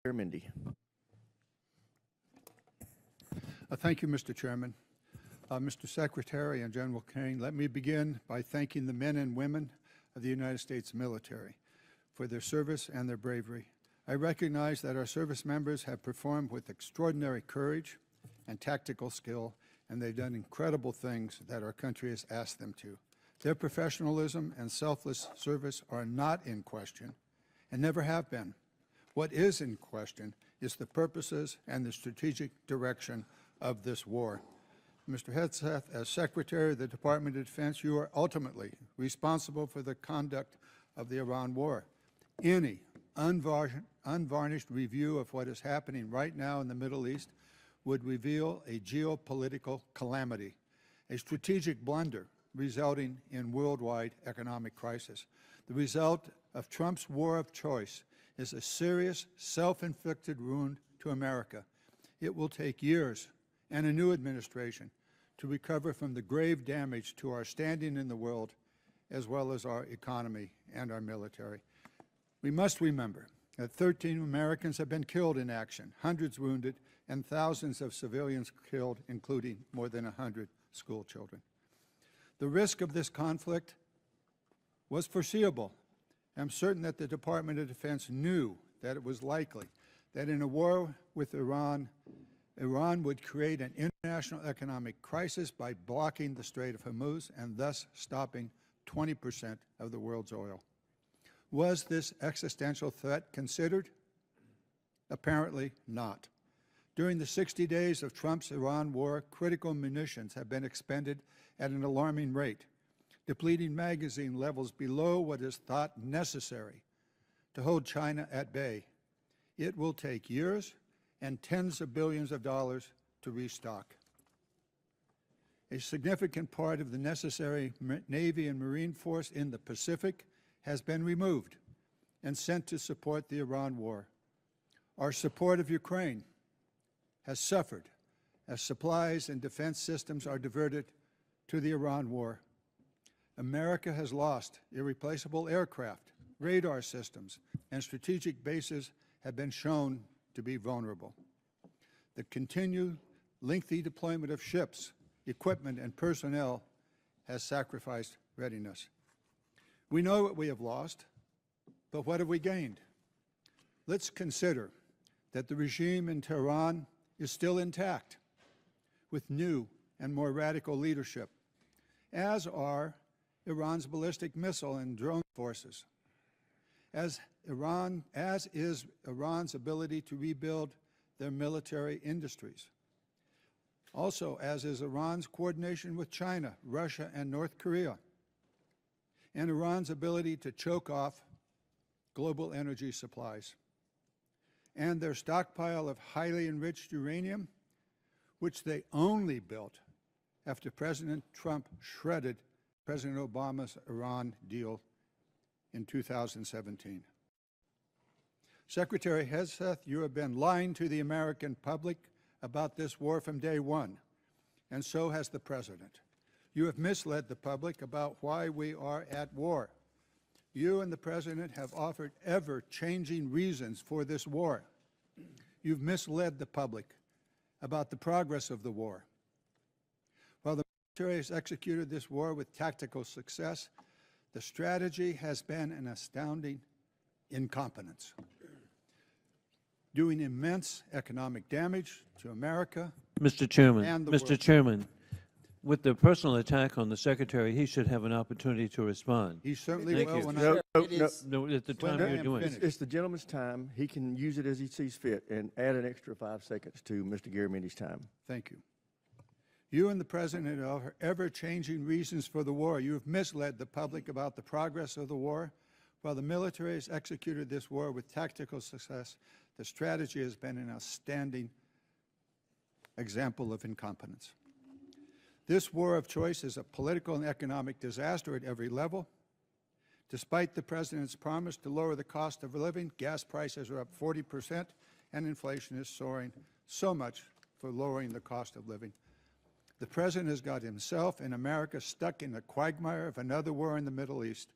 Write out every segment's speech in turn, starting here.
Garamendi. Thank you, Mr. Chairman. Mr. Secretary and General Kane, let me begin by thanking the men and women of the United States military for their service and their bravery. I recognize that our service members have performed with extraordinary courage and tactical skill, and they've done incredible things that our country has asked them to. Their professionalism and selfless service are not in question and never have been. What is in question is the purposes and the strategic direction of this war. Mr. Hegseth, as Secretary of the Department of Defense, you are ultimately responsible for the conduct of the Iran war. Any unvarnished review of what is happening right now in the Middle East would reveal a geopolitical calamity, a strategic blunder resulting in worldwide economic crisis. The result of Trump's war of choice is a serious, self-inflicted wound to America. It will take years and a new administration to recover from the grave damage to our standing in the world, as well as our economy and our military. We must remember that 13 Americans have been killed in action, hundreds wounded, and thousands of civilians killed, including more than 100 school children. The risk of this conflict was foreseeable. I'm certain that the Department of Defense knew that it was likely that in a war with Iran, Iran would create an international economic crisis by blocking the Strait of Hormuz and thus stopping 20% of the world's oil. Was this existential threat considered? Apparently not. During the 60 days of Trump's Iran war, critical munitions have been expended at an alarming rate, depleting magazine levels below what is thought necessary to hold China at bay. It will take years and tens of billions of dollars to restock. A significant part of the necessary Navy and Marine force in the Pacific has been removed and sent to support the Iran war. Our support of Ukraine has suffered as supplies and defense systems are diverted to the Iran war. America has lost irreplaceable aircraft, radar systems, and strategic bases have been shown to be vulnerable. The continued lengthy deployment of ships, equipment, and personnel has sacrificed readiness. We know what we have lost, but what have we gained? Let's consider that the regime in Tehran is still intact, with new and more radical leadership, as are Iran's ballistic missile and drone forces, as is Iran's ability to rebuild their military industries. Also, as is Iran's coordination with China, Russia, and North Korea, and Iran's ability to choke off global energy supplies, and their stockpile of highly enriched uranium, which they only built after President Trump shredded President Obama's Iran deal in 2017. Secretary Hegseth, you have been lying to the American public about this war from day one, and so has the President. You have misled the public about why we are at war. You and the President have offered ever-changing reasons for this war. You've misled the public about the progress of the war. While the military has executed this war with tactical success, the strategy has been an astounding incompetence, doing immense economic damage to America. Mr. Chairman, and the Mr. world. Chairman, with the personal attack on the Secretary, he should have an opportunity to respond. He certainly Thank will you. when No, at the time when you're I'm doing finished. it. It's the gentleman's time. He can use it as he sees fit and add an extra 5 seconds to Mr. Garamendi's time. Thank you. You and the President offer ever-changing reasons for the war. You have misled the public about the progress of the war. While the military has executed this war with tactical success, the strategy has been an outstanding example of incompetence. This war of choice is a political and economic disaster at every level. Despite the President's promise to lower the cost of living, gas prices are up 40%, and inflation is soaring. So much for lowering the cost of living. The President has got himself and America stuck in the quagmire of another war in the Middle East.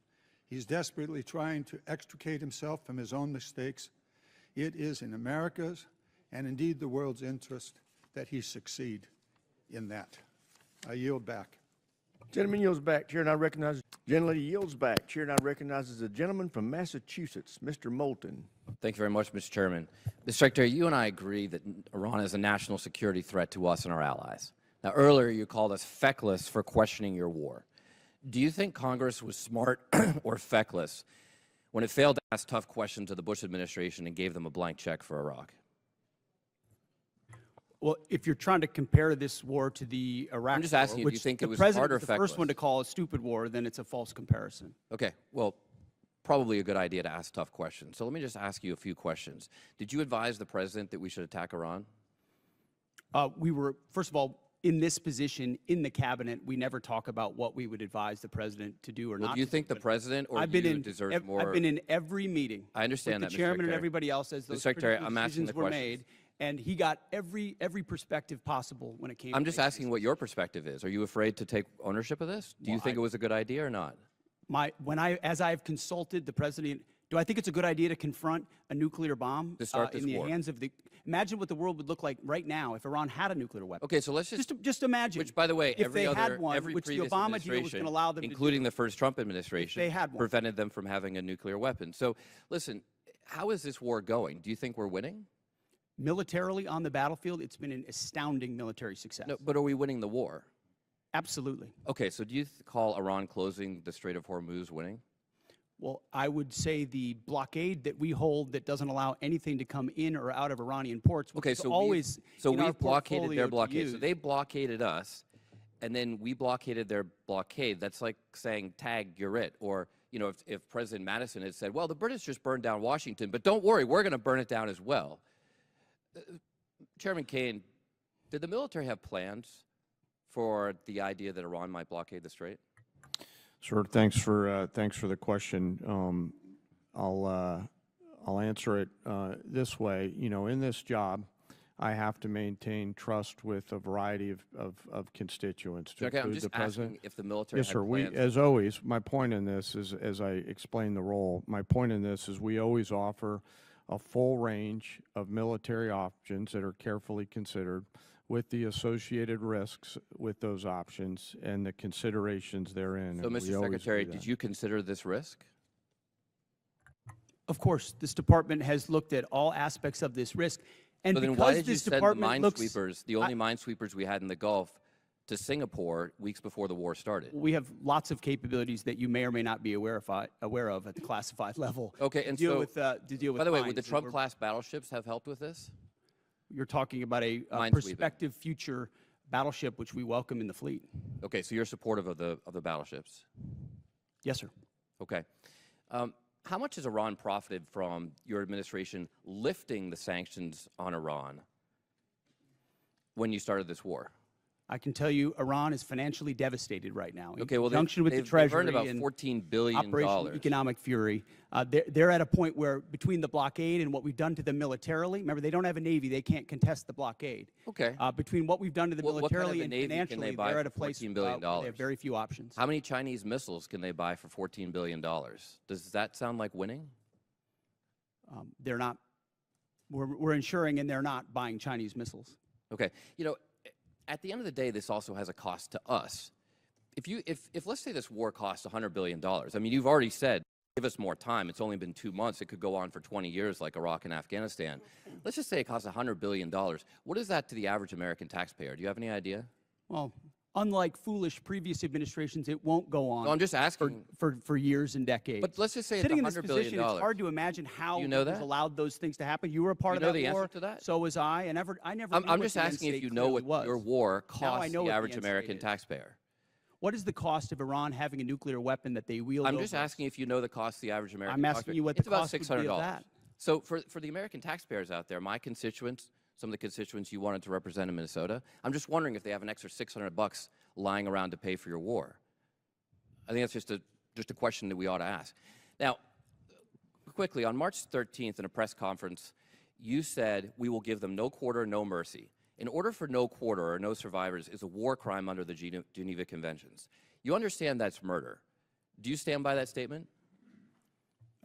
He's desperately trying to extricate himself from his own mistakes. It is in America's and indeed the world's interest that he succeed in that. I yield back. Gentleman yields back. Chair now recognizes. Gentlelady yields back. Chair now recognizes the gentleman from Massachusetts, Mr. Moulton. Thank you very much, Mr. Chairman. Mr. Secretary, you and I agree that Iran is a national security threat to us and our allies. Now, earlier you called us feckless for questioning your war. Do you think Congress was smart or feckless when it failed to ask tough questions of the Bush administration and gave them a blank check for Iraq? Well, if you're trying to compare this war to the Iraq I'm just asking war, if you which think the it was president smart or was the first one to feckless. call a stupid war, then it's a false comparison. Okay, well, probably a good idea to ask tough questions. So let me just ask you a few questions. Did you advise the president that we should attack Iran? We were, first of all, in this position in the cabinet, we never talk about what we would advise the president to do or Well, not. do you to think do, the but president or I've been you in deserve more? I've been in every meeting. I understand with that, the Mr. chairman and Secretary. everybody else as those Secretary, critical I'm asking decisions the were questions. made, and he got every perspective possible when it came. I'm to just making asking what your perspective is. Are you afraid to take ownership of this? Do you Well, think it was a good idea or not? As I've consulted the president, do I think it's a good idea to confront a nuclear bomb To start this in the war. hands of the? Imagine what the world would look like right now if Iran had a nuclear weapon. Okay, so let's Just imagine. Which, by the way, if every they other, had one, every which the previous Obama deal was administration, going to allow them to including do. the first Trump administration, they had one. prevented them from having a nuclear weapon. So, listen, how is this war going? Do you think we're winning? Militarily on the battlefield, it's been an astounding military success. No, but are we winning the war? Absolutely. Okay, so do you call Iran closing the Strait of Hormuz winning? Well, I would say the blockade that we hold that doesn't allow anything to come in or out of Iranian ports, which Okay, is so always in our we've blockaded portfolio their to blockade. So use. they blockaded us, and then we blockaded their blockade. That's like saying, tag, you're it. Or, you know, if President Madison had said, well, the British just burned down Washington, but don't worry, we're going to burn it down as well. Chairman Kaine, did the military have plans for the idea that Iran might blockade the strait? Sure. Thanks for the question. I'll answer it this way. You know, in this job, I have to maintain trust with a variety of constituents. To Okay, I'm include just the president. asking if the military Yes, had sir. plans. As always, my point in this is, as I explain the role, my point in this is we always offer a full range of military options that are carefully considered, with the associated risks with those options and the considerations therein. So, and we Mr. always Secretary, do did that. you consider this risk? Of course, this department has looked at all aspects of this risk. And So then because why did you this send the department looks, minesweepers, the only minesweepers we had in the Gulf, to Singapore weeks before the war started? we have lots of capabilities that you may or may not be aware of at the classified level. Okay, to and deal so, with, to deal with by the way, would the mines. And Trump-class battleships have helped with this? You're talking about a Minesweeping. prospective future battleship, which we welcome in the fleet. Okay, so you're supportive of the battleships. Yes, sir. Okay. How much has Iran profited from your administration lifting the sanctions on Iran when you started this war? I can tell you Iran is financially devastated right now. Okay, well, in conjunction with the they've Treasury earned about and $14 billion. Operation Economic Fury. They're at a point where between the blockade and what we've done to them militarily, remember, they don't have a Navy. They can't contest the blockade. Okay. Between what we've done to them What kind of militarily a and Navy can they financially, buy they're at for a place $14 billion? where they have very few options. How many Chinese missiles can they buy for $14 billion? Does that sound like winning? They're not. We're ensuring, and they're not buying Chinese missiles. Okay. You know, at the end of the day, this also has a cost to us. If let's say this war costs $100 billion, I mean, you've already said, give us more time. It's only been 2 months. It could go on for 20 years like Iraq and Afghanistan. Let's just say it costs $100 billion. What is that to the average American taxpayer? Do you have any idea? Well, unlike foolish previous administrations, it won't go on. No, I'm just asking. for years and decades. But let's just say it's Sitting in this $100 billion. position, it's hard to imagine how You know it was that? allowed those things to happen. You were a part You of know that the answer war. to that? So was I. I never. I'm knew what just the end asking if state you know what clearly was. your war Now I costs know the what the average end American state is. taxpayer. What is the cost of Iran having a nuclear weapon that they wield? I'm over just us? asking if you know the cost to the average American I'm taxpayer. asking you what It's the about cost would be $600. of that. So for the American taxpayers out there, my constituents, some of the constituents you wanted to represent in Minnesota, I'm just wondering if they have an extra $600 lying around to pay for your war. I think that's just a question that we ought to ask. Now, quickly, on March 13th in a press conference, you said, we will give them no quarter, no mercy. In order for no quarter or no survivors is a war crime under the Geneva Conventions. You understand that's murder. Do you stand by that statement?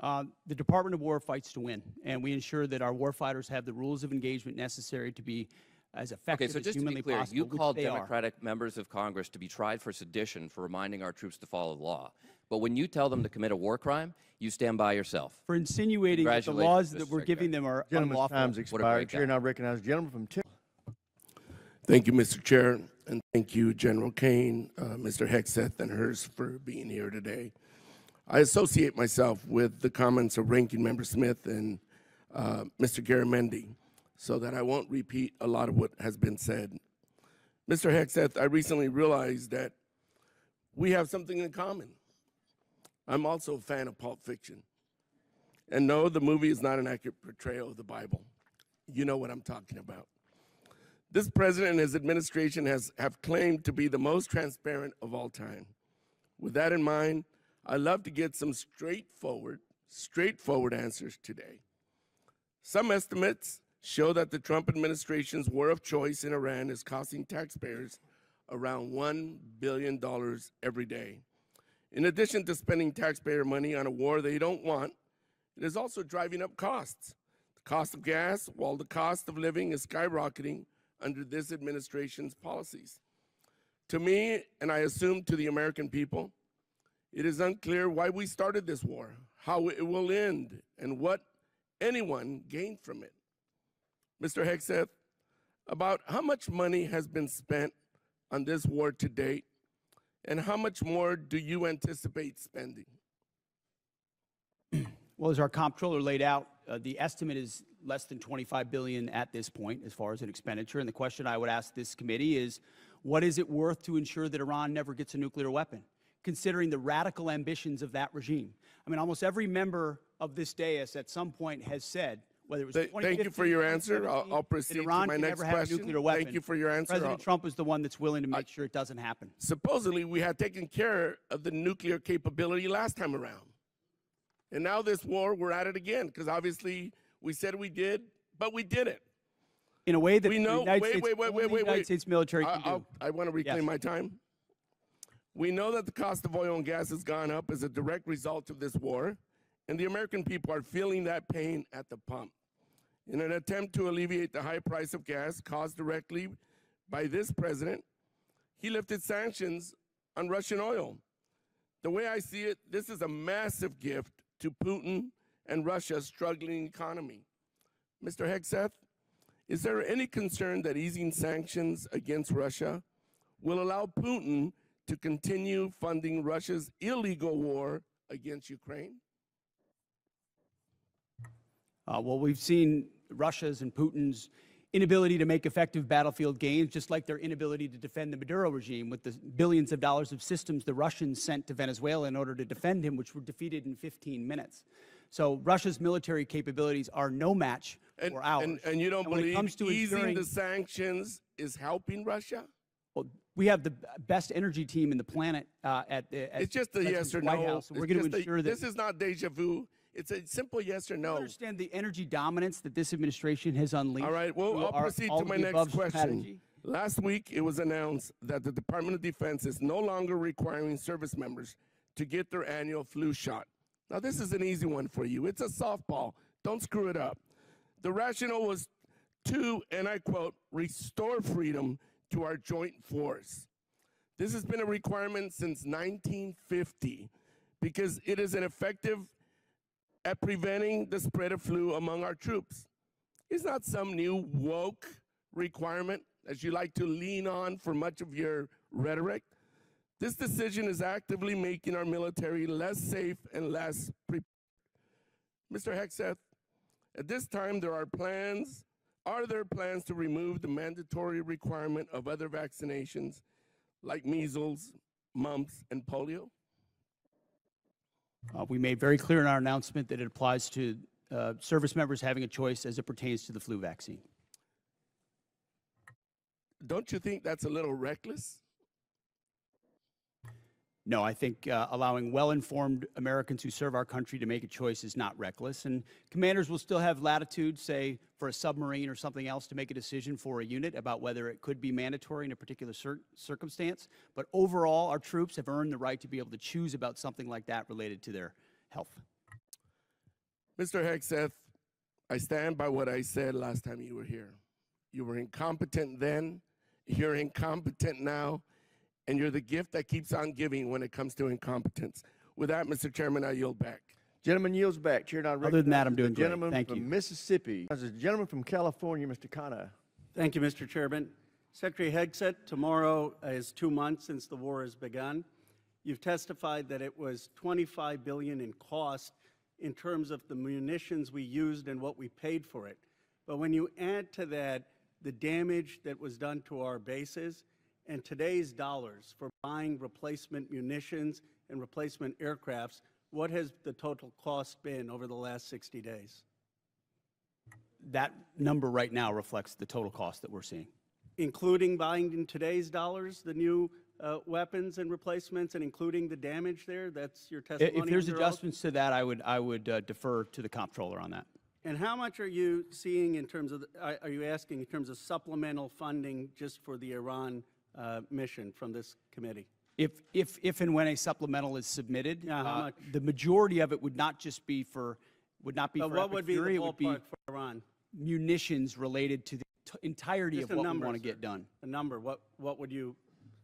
The Department of War fights to win, and we ensure that our warfighters have the rules of engagement necessary to be as effective Okay, so as just to humanly be clear, possible, you which called they are. Democratic members of Congress to be tried for sedition for reminding our troops to follow the law. But when you tell them to commit a war crime, you stand by yourself. For insinuating that the laws that Mr. we're giving them are Gentleman's unlawful. time's What a expired. great Chair guy. now recognizes the gentleman from Tennessee. Thank you, Mr. Chair, and thank you, General Kane, Mr. Hegseth, and hers for being here today. I associate myself with the comments of Ranking Member Smith and Mr. Garamendi, so that I won't repeat a lot of what has been said. Mr. Hegseth, I recently realized that we have something in common. I'm also a fan of Pulp Fiction. And no, the movie is not an accurate portrayal of the Bible. You know what I'm talking about. This president and his administration have claimed to be the most transparent of all time. With that in mind, I'd love to get some straightforward answers today. Some estimates show that the Trump administration's war of choice in Iran is costing taxpayers around $1 billion every day. In addition to spending taxpayer money on a war they don't want, it is also driving up costs. The cost of gas, while the cost of living is skyrocketing under this administration's policies. To me, and I assume to the American people, it is unclear why we started this war, how it will end, and what anyone gained from it. Mr. Hegseth, about how much money has been spent on this war to date, and how much more do you anticipate spending? Well, as our comptroller laid out, the estimate is less than $25 billion at this point as far as an expenditure. And the question I would ask this committee is, what is it worth to ensure that Iran never gets a nuclear weapon, considering the radical ambitions of that regime? I mean, almost every member of this dais at some point has said, whether it was Thank you for your answer. I'll proceed to Iran my can next never have a question. nuclear weapon. Thank you for your answer. President Trump is the one that's willing to make sure it doesn't happen. Supposedly, we had taken care of the nuclear capability last time around. And now this war, we're at it again, because obviously we said we did, but we didn't. In a way that We know, the United States military can do. I want to reclaim Yes. my time. We know that the cost of oil and gas has gone up as a direct result of this war, and the American people are feeling that pain at the pump. In an attempt to alleviate the high price of gas caused directly by this president, he lifted sanctions on Russian oil. The way I see it, this is a massive gift to Putin and Russia's struggling economy. Mr. Hegseth, is there any concern that easing sanctions against Russia will allow Putin to continue funding Russia's illegal war against Ukraine? Well, we've seen Russia's and Putin's inability to make effective battlefield gains, just like their inability to defend the Maduro regime with the billions of dollars of systems the Russians sent to Venezuela in order to defend him, which were defeated in 15 minutes. So Russia's military capabilities are no match for ours. And you don't believe easing ensuring the sanctions is helping Russia? Well, we have the best energy team in the planet It's just a yes or White no. House, so we're It's going to just ensure that this is not deja vu. It's a simple yes or you no. understand the energy dominance that this administration has unleashed. All right, well, through I'll proceed all to of my the next above question. strategy. Last week, it was announced that the Department of Defense is no longer requiring service members to get their annual flu shot. Now, this is an easy one for you. It's a softball. Don't screw it up. The rationale was to, and I quote, restore freedom to our joint force. This has been a requirement since 1950 because it is an effective at preventing the spread of flu among our troops. It's not some new woke requirement, as you like to lean on for much of your rhetoric. This decision is actively making our military less safe and less prepared. Mr. Hegseth, at this time, are there plans to remove the mandatory requirement of other vaccinations like measles, mumps, and polio? We made very clear in our announcement that it applies to service members having a choice as it pertains to the flu vaccine. Don't you think that's a little reckless? No, I think allowing well-informed Americans who serve our country to make a choice is not reckless. And commanders will still have latitude, say, for a submarine or something else to make a decision for a unit about whether it could be mandatory in a particular circumstance. But overall, our troops have earned the right to be able to choose about something like that related to their health. Mr. Hegseth, I stand by what I said last time you were here. You were incompetent then, you're incompetent now, and you're the gift that keeps on giving when it comes to incompetence. With that, Mr. Chairman, I yield back. Gentleman yields back. Chair now Other than that, I'm recognizes doing the great. gentleman Thank from you. Mississippi. As a gentleman from California, Mr. Khanna. Thank you, Mr. Chairman. Secretary Hegseth, tomorrow is 2 months since the war has begun. You've testified that it was $25 billion in cost in terms of the munitions we used and what we paid for it. But when you add to that the damage that was done to our bases and today's dollars for buying replacement munitions and replacement aircrafts, what has the total cost been over the last 60 days? That number right now reflects the total cost that we're seeing. Including buying in today's dollars the new weapons and replacements, and including the damage there? That's your testimony? If there's under oath? adjustments to that, I would defer to the comptroller on that. And how much are you seeing in terms of, are you asking in terms of supplemental funding just for the Iran mission from this committee? If and when a supplemental is submitted, Yeah, how much? the majority of it would not just be for, But for what Epic would be the Fury, it would be ballpark for Iran? munitions related to the entirety Just of a what number, we want to sir. get done. A number, what would you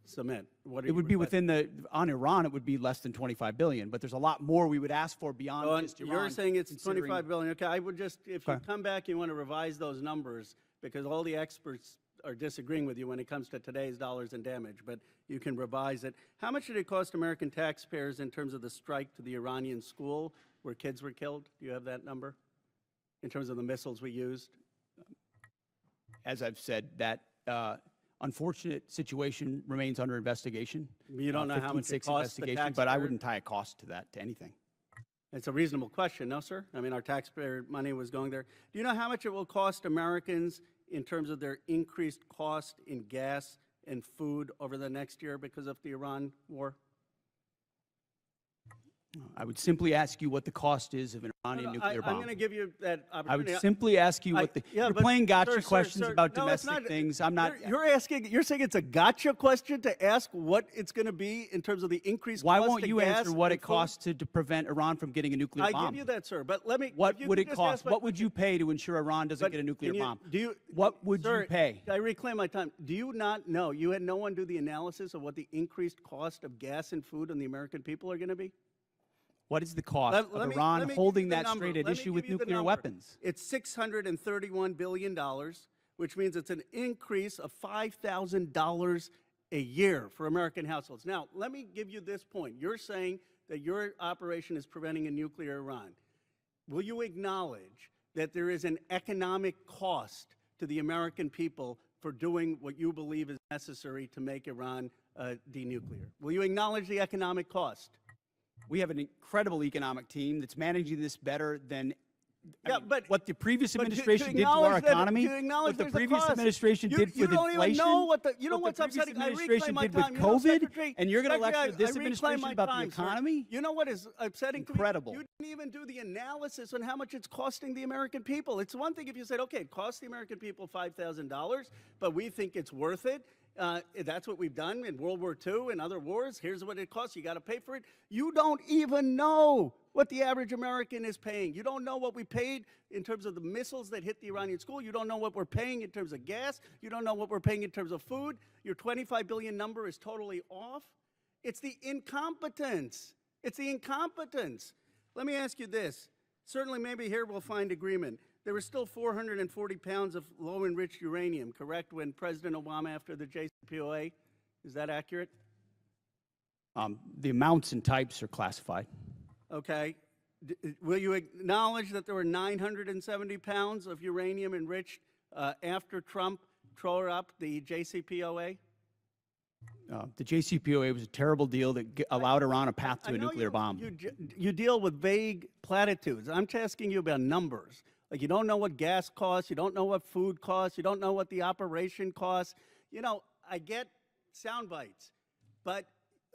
submit? What are It you would be requesting? within the, on Iran, it would be less than $25 billion, but there's a lot more we would ask for beyond Oh, just Iran. you're saying it's considering- $25 billion. Okay, I would just, if you Okay. come back, you want to revise those numbers, because all the experts are disagreeing with you when it comes to today's dollars and damage, but you can revise it. How much did it cost American taxpayers in terms of the strike to the Iranian school where kids were killed? Do you have that number? In terms of the missiles we used? As I've said, that unfortunate situation remains under investigation. You don't know how much it 15-6 costs the investigation, but I taxpayer? wouldn't tie a cost to that, to anything. It's a reasonable question, no, sir? I mean, our taxpayer money was going there. Do you know how much it will cost Americans in terms of their increased cost in gas and food over the next year because of the Iran war? I would simply ask you what the cost is of an Iranian nuclear I'm bomb. going to give you that I opportunity. would simply ask you what the, Yeah, you're but playing gotcha sir, questions sir, about no, it's domestic not. things. I'm not. You're saying it's a gotcha question to ask what it's going to be in terms of the increased Why cost won't of you gas answer what and it food? costs to prevent Iran from getting a nuclear bomb? I give you that, sir. But let me. What if you would could it just cost? ask my- What would you pay to ensure Iran doesn't but get a nuclear can you- bomb? Do you? What would sir, you pay? I reclaim my time. Do you not know? You had no one do the analysis of what the increased cost of gas and food on the American people are going to be? What is the cost Let of me- let Iran me give holding you the that number. straight at Let me issue give with you the nuclear number. weapons? It's $631 billion, which means it's an increase of $5,000 a year for American households. Now, let me give you this point. You're saying that your operation is preventing a nuclear Iran. Will you acknowledge that there is an economic cost to the American people for doing what you believe is necessary to make Iran denuclear? Will you acknowledge the economic cost? We have an incredible economic team that's managing this better than Yeah, but what the previous but administration did to acknowledge our that- economy, to acknowledge what the there's a previous cost. administration You- did you with don't even inflation, know what the- you know what what's the previous upsetting? I reclaim administration my did with time. You know, COVID, Secretary- and you're going to Secretary, lecture this I reclaim administration my about time, the sir. economy? You know what is upsetting to me? Incredible. You didn't even do the analysis on how much it's costing the American people. It's one thing if you said, okay, it costs the American people $5,000, but we think it's worth it. That's what we've done in World War II and other wars. Here's what it costs. You got to pay for it. You don't even know what the average American is paying. You don't know what we paid in terms of the missiles that hit the Iranian school. You don't know what we're paying in terms of gas. You don't know what we're paying in terms of food. Your 25 billion number is totally off. It's the incompetence. It's the incompetence. Let me ask you this. Certainly, maybe here we'll find agreement. There was still 440 pounds of low-enriched uranium, correct, when President Obama, after the JCPOA? Is that accurate? The amounts and types are classified. Okay. Will you acknowledge that there were 970 pounds of uranium enriched after Trump tore up the JCPOA? The JCPOA was a terrible deal that allowed Iran a path to I a know nuclear bomb. You deal with vague platitudes. I'm asking you about numbers. Like, you don't know what gas costs, you don't know what food costs, you don't know what the operation costs. You know, I get sound bites, but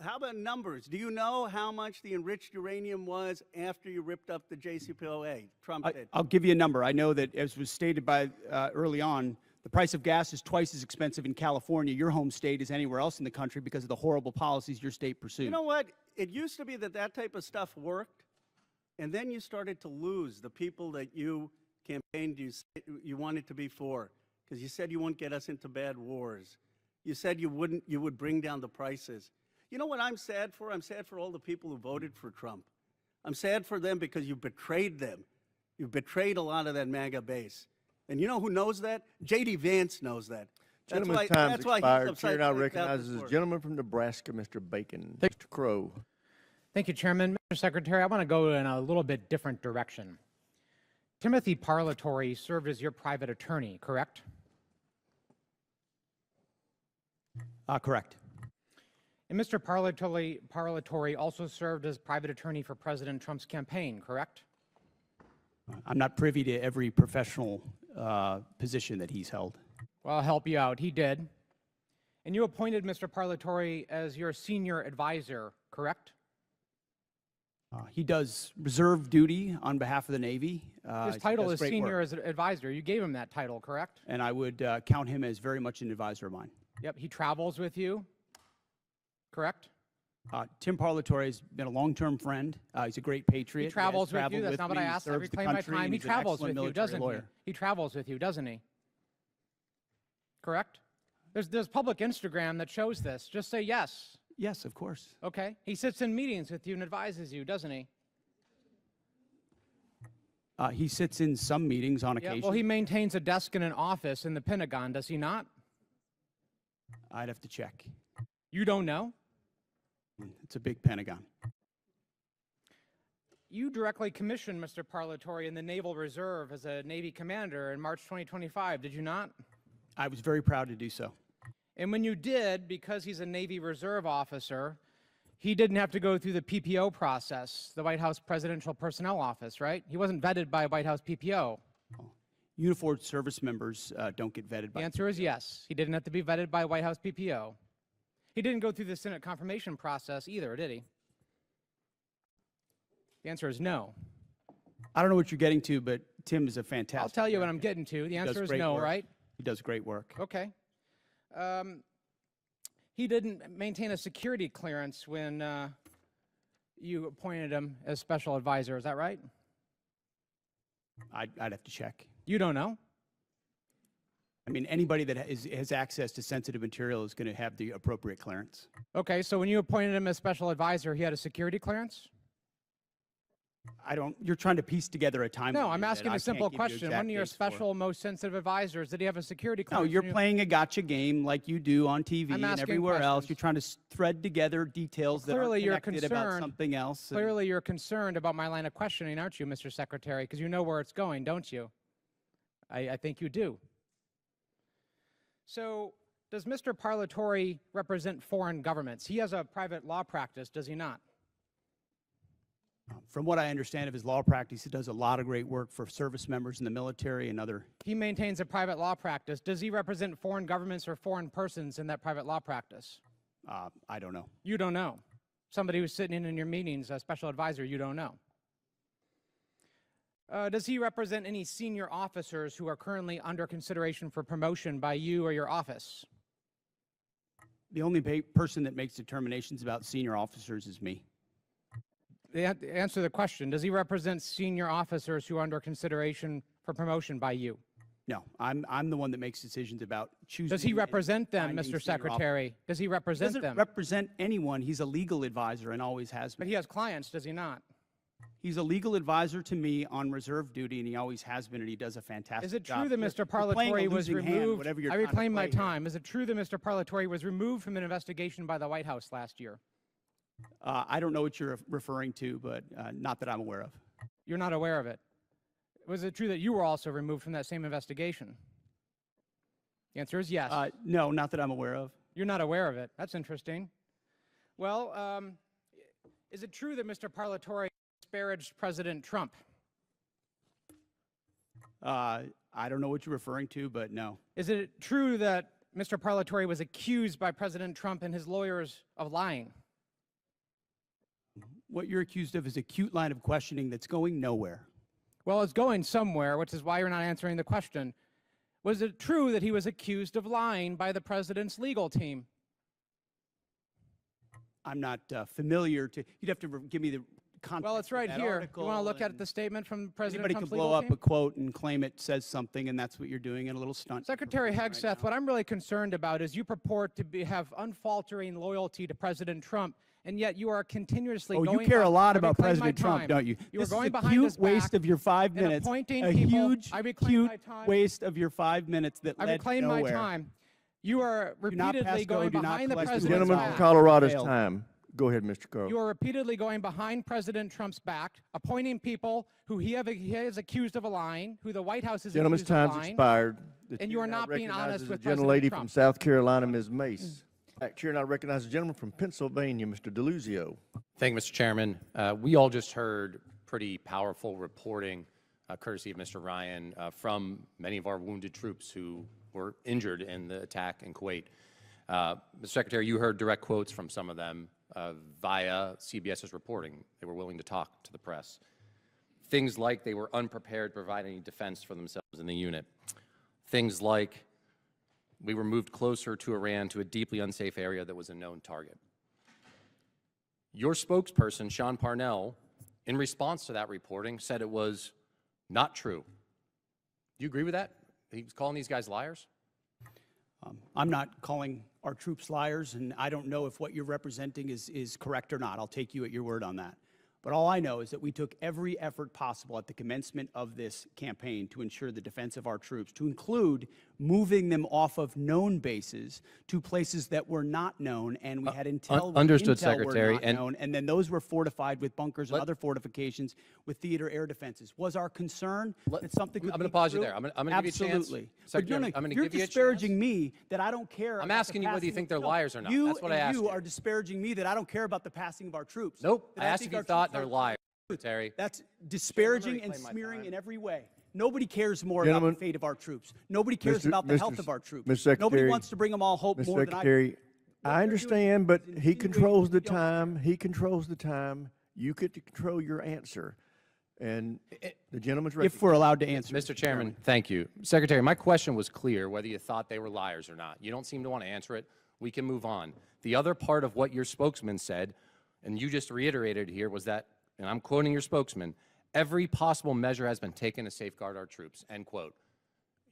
how about numbers? Do you know how much the enriched uranium was after you ripped up the JCPOA? Trump did. I'll give you a number. I know that, as was stated by early on, the price of gas is twice as expensive in California, your home state, as anywhere else in the country because of the horrible policies your state pursued. You know what? It used to be that that type of stuff worked. And then you started to lose the people that you campaigned you wanted to be for, because you said you wouldn't get us into bad wars. You said you would bring down the prices. You know what I'm sad for? I'm sad for all the people who voted for Trump. I'm sad for them because you betrayed them. You betrayed a lot of that MAGA base. And you know who knows that? J.D. Vance knows that. Gentleman's time's expired. Chair now upside recognizes down the gentleman from Nebraska, Mr. Bacon. Thank- Mr. Crow. Thank you, Chairman. Mr. Secretary, I want to go in a little bit different direction. Timothy Parlatore served as your private attorney, correct? Correct. And Mr. Parlatore also served as private attorney for President Trump's campaign, correct? I'm not privy to every professional position that he's held. Well, I'll help you out. He did. And you appointed Mr. Parlatore as your senior advisor, correct? He does reserve duty on behalf of the Navy. His He title does is great senior work. as an advisor. You gave him that title, correct? And I would count him as very much an advisor of mine. Yep, he travels with you, correct? Tim Parlatore has been a long-term friend. He's a great patriot. He travels has with you. traveled That's not what me. I He asked. I serves the reclaim my country, time. and He he's an travels excellent with you, military doesn't lawyer. he? He travels with you, doesn't he? Correct? There's public Instagram that shows this. Just say yes. Yes, of course. Okay. He sits in meetings with you and advises you, doesn't he? He sits in some meetings on Yeah. occasion. Well, he maintains a desk in an office in the Pentagon, does he not? I'd have to check. You don't know? It's a big Pentagon. You directly commissioned Mr. Parlatore in the Naval Reserve as a Navy commander in March 2025, did you not? I was very proud to do so. And when you did, because he's a Navy Reserve officer, he didn't have to go through the PPO process, the White House Presidential Personnel Office, right? He wasn't vetted by a White House PPO. Uniformed service members don't get vetted by. The answer is yes. He didn't have to be vetted by a White House PPO. He didn't go through the Senate confirmation process either, did he? The answer is no. I don't know what you're getting to, but Tim is a fantastic. I'll tell you what I'm American. getting to. The He does answer is great no, work. right? He does great work. Okay. He didn't maintain a security clearance when you appointed him as special advisor. Is that right? I'd have to check. You don't know? I mean, anybody that has access to sensitive material is going to have the appropriate clearance. Okay, so when you appointed him as special advisor, he had a security clearance? I don't. You're trying to piece together a timeline. No, I'm that asking I a can't simple give you question. exact One of your dates for. special, most sensitive advisors, did he have a security No, clearance? you're when you- playing a gotcha game like you do on TV I'm and asking everywhere else. questions. You're trying to thread together details that clearly you're aren't connected about concerned. something else. and- Clearly you're concerned about my line of questioning, aren't you, Mr. Secretary? Because you know where it's going, don't you? I think you do. So does Mr. Parlatore represent foreign governments? He has a private law practice, does he not? From what I understand of his law practice, he does a lot of great work for service members in the military and other. He maintains a private law practice. Does he represent foreign governments or foreign persons in that private law practice? I don't know. You don't know. Somebody who's sitting in your meetings, a special advisor, you don't know. Does he represent any senior officers who are currently under consideration for promotion by you or your office? The only person that makes determinations about senior officers is me. Answer the question. Does he represent senior officers who are under consideration for promotion by you? No, I'm the one that makes decisions about choosing. Does he and represent them, finding Mr. senior officers. Secretary? Does he He represent doesn't them? represent anyone. He's a legal advisor and always has But been. he has clients, does he not? He's a legal advisor to me on reserve duty, and he always has been, and he does a fantastic job. Is it true that You're- Mr. you're playing a Parlatore was losing hand, removed? whatever you're I trying to reclaim my play here. time. Is it true that Mr. Parlatore was removed from an investigation by the White House last year? I don't know what you're referring to, but not that I'm aware of. You're not aware of it. Was it true that you were also removed from that same investigation? The answer is yes. No, not that I'm aware of. You're not aware of it. That's interesting. Well, is it true that Mr. Parlatore disparaged President Trump? I don't know what you're referring to, but no. Is it true that Mr. Parlatore was accused by President Trump and his lawyers of lying? What you're accused of is a cute line of questioning that's going nowhere. Well, it's going somewhere, which is why you're not answering the question. Was it true that he was accused of lying by the president's legal team? I'm not familiar to. You'd have to give me the context Well, it's of right that here. article. You want to look at and the statement from President Anybody Trump's could blow legal up team? a quote and claim it says something, and that's what you're doing in a little stunt. Secretary Hegseth, what I'm really concerned about is you purport to have unfaltering loyalty to President Trump, and yet you are continuously Oh, going you care a lot I about reclaim my President Trump, time. don't you? You This are going is a behind cute his waste back of your 5 and minutes. appointing A people. huge, I reclaim cute my time. waste of your 5 minutes that I led reclaim nowhere. my time. You are Do not repeatedly pass go, going do not behind the collect president's $1 Gentleman back. from Failed. Colorado's Failed. time. Go ahead, Mr. Carl. You are repeatedly going behind President Trump's back, appointing people who he has accused of lying, who the White House is Gentleman's accused of time's lying. expired. The And you chair are now not being honest recognizes with the President gentlelady Trump. from South Carolina, Ms. Mace. Chair now recognizes the gentleman from Pennsylvania, Mr. DeLuzio. Thank you, Mr. Chairman. We all just heard pretty powerful reporting, courtesy of Mr. Ryan, from many of our wounded troops who were injured in the attack in Kuwait. Mr. Secretary, you heard direct quotes from some of them via CBS's reporting. They were willing to talk to the press. Things like they were unprepared to provide any defense for themselves in the unit. Things like we were moved closer to Iran to a deeply unsafe area that was a known target. Your spokesperson, Sean Parnell, in response to that reporting, said it was not true. Do you agree with that? He was calling these guys liars? I'm not calling our troops liars, and I don't know if what you're representing is correct or not. I'll take you at your word on that. But all I know is that we took every effort possible at the commencement of this campaign to ensure the defense of our troops, to include moving them off of known bases to places that were not known, and we had intel understood, intel Secretary, were not known, and then those were fortified with bunkers and other fortifications with theater air defenses. Was our concern that something could I'm going to leak pause you through? there. I'm going to give you a chance. Absolutely. Secretary, But I'm going to you're give you a chance. disparaging me that I don't care. I'm about the asking you whether you passing think of- they're No, liars or not. You That's what I and asked you you. are disparaging me that I don't care about the passing of our troops. Nope. That I asked think if you our thought troops they're are- liars, Secretary. That's disparaging and reclaim my smearing time. in every way. Nobody cares more about Gentlemen, the fate of our troops. Nobody cares Mr. about the health Mr. of our troops. Mr. Secretary, Nobody wants to bring them all hope Mr. more than I do. Secretary, What I you're doing understand, but is he insinuating controls the you don't care. time. He controls the time. You get to control your answer. And the gentleman's If we're allowed to answer. Mr. Chairman, thank you. Secretary, my question was clear, whether you thought they were liars or not. You don't seem to want to answer it. We can move on. The other part of what your spokesman said, and you just reiterated here, was that, and I'm quoting your spokesman, every possible measure has been taken to safeguard our troops, end quote.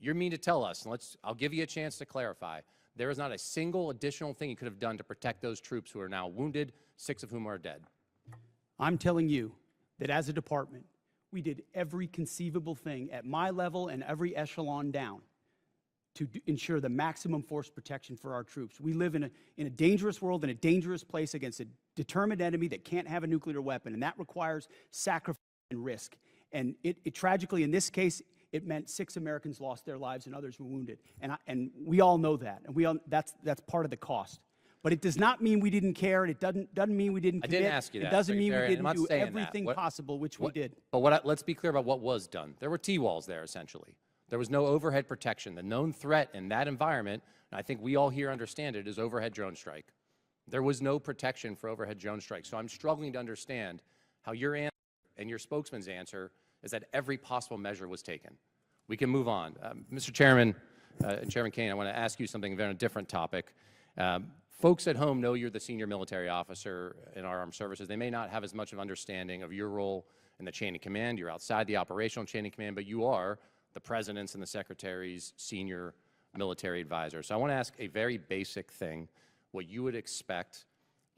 You mean to tell us, and I'll give you a chance to clarify, there is not a single additional thing you could have done to protect those troops who are now wounded, 6 of whom are dead? I'm telling you that as a department, we did every conceivable thing at my level and every echelon down to ensure the maximum force protection for our troops. We live in a dangerous world, in a dangerous place against a determined enemy that can't have a nuclear weapon, and that requires sacrifice and risk. And it tragically, in this case, it meant 6 Americans lost their lives and others were wounded. And we all know that, and that's part of the cost. But it does not mean we didn't care, and it doesn't mean we didn't I commit. didn't ask you that, It doesn't mean we Secretary, and I'm didn't not do saying that. everything What- possible, which we did. But let's be clear about what was done. There were T-walls there, essentially. There was no overhead protection. The known threat in that environment, and I think we all here understand it, is overhead drone strike. There was no protection for overhead drone strike. So I'm struggling to understand how your answer and your spokesman's answer is that every possible measure was taken. We can move on. Mr. Chairman, and Chairman Kane, I want to ask you something on a different topic. Folks at home know you're the senior military officer in our armed services. They may not have as much of understanding of your role in the chain of command. You're outside the operational chain of command, but you are the President's and the Secretary's senior military advisor. So I want to ask a very basic thing, what you would expect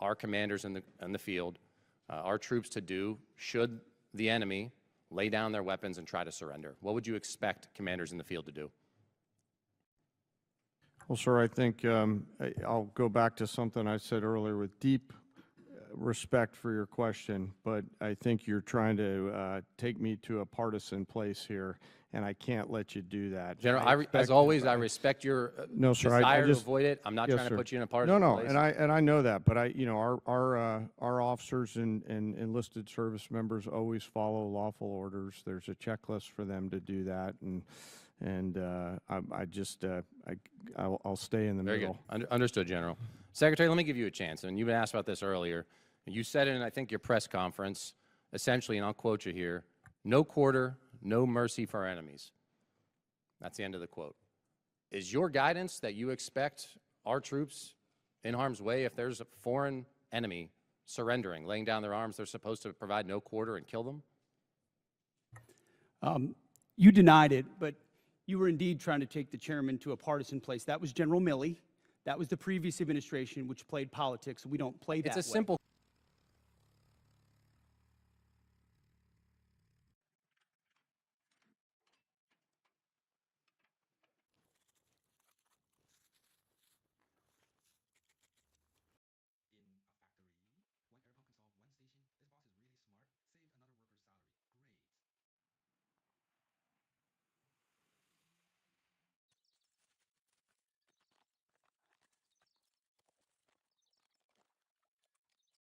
our commanders in the field, our troops to do should the enemy lay down their weapons and try to surrender. What would you expect commanders in the field to do? Well, sir, I think I'll go back to something I said earlier with deep respect for your question, but I think you're trying to take me to a partisan place here, and I can't let you do that. General, as always, I respect your No, sir, I desire just- to avoid it. I'm not Yes, trying to sir. put you in a partisan No, place. and I know that, but our officers and enlisted service members always follow lawful orders. There's a checklist for them to do that, and I'll stay in the Very middle. good. Understood, General. Secretary, let me give you a chance. And you've asked about this earlier. You said in, I think, your press conference, essentially, and I'll quote you here, no quarter, no mercy for our enemies. That's the end of the quote. Is your guidance that you expect our troops in harm's way if there's a foreign enemy surrendering, laying down their arms. They're supposed to provide no quarter and kill them? You denied it, but you were indeed trying to take the chairman to a partisan place. That was General Milley. That was the previous administration, which played politics. We don't play that It's a way. simple